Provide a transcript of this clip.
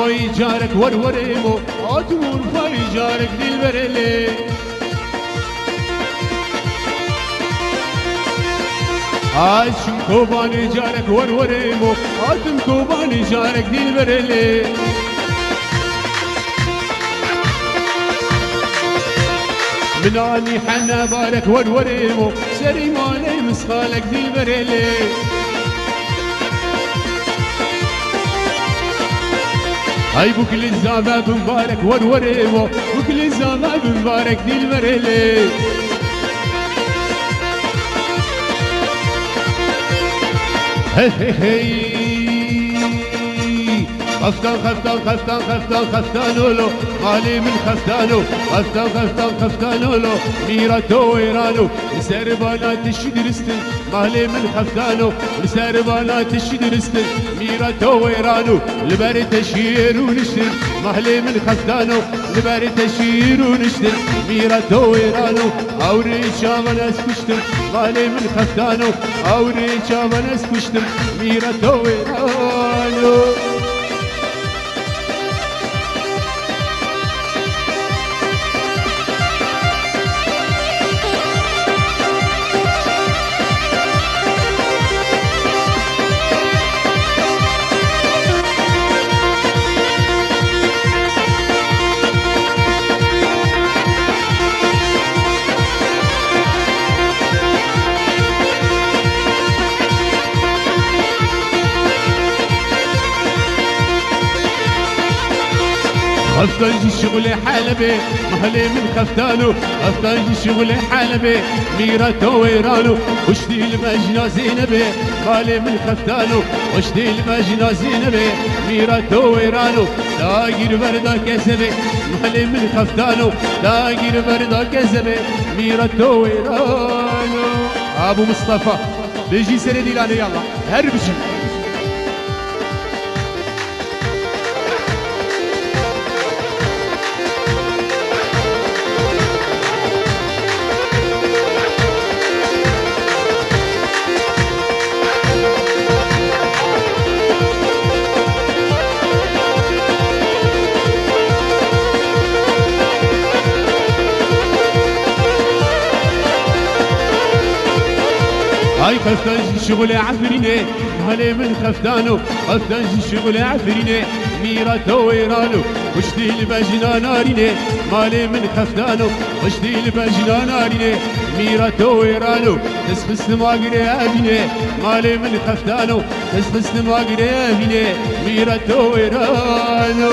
فای جارك وروريمو آتمور فای جارك دل برلي آشم كوباني جارك وروريمو آتم كوباني جارك دل برلي من عني حنا بارك وروريمو سري مالي مسخالك دل برلي هاي بكل الزمان مبارك وروريمو بكل الزمان مبارك دل برلي هي هي هي خفتان خفتان خفتان خفتان خفتانولو مالي من خفتانو خفتان خفتان خفتانولو ميراتو ويرانو لسربانات الشدرستن مالي من خفتانو لسربانات الشدرستن ميراتو ويرانو لباري تشير ونشتن مالي من خفتانو لباري تشير ونشتن ميراتو ويرانو اوري شامن اسكشتن مالي من خفتانو اوري شامن اسكشتن ميراتو ويرانو خفتان شغلي حلبي مهلي من خفتانو خفتان شغلي حلبي ميراتو ويرانو وشتي المجنى زينبي مالي من خفتانو وشتي المجنى زينبي ميراتو ويرانو داقير بردا كسبي مهلي من خفتانو داقير بردا كسبي ميراتو ويرانو ابو مصطفى بيجي سردي لاني يلا هربشي هاي خفتان شغل عفريني مالي من خفتانو خفتان شغل عفريني ميراتو ويرانو وشتي الباجنا ناريني مالي من خفتانو وشتي الباجنا ناريني ميراتو ويرانو تسخس ماغري ابيني مالي من خفتانو تسخس ماغري ابيني ميراتو ويرانو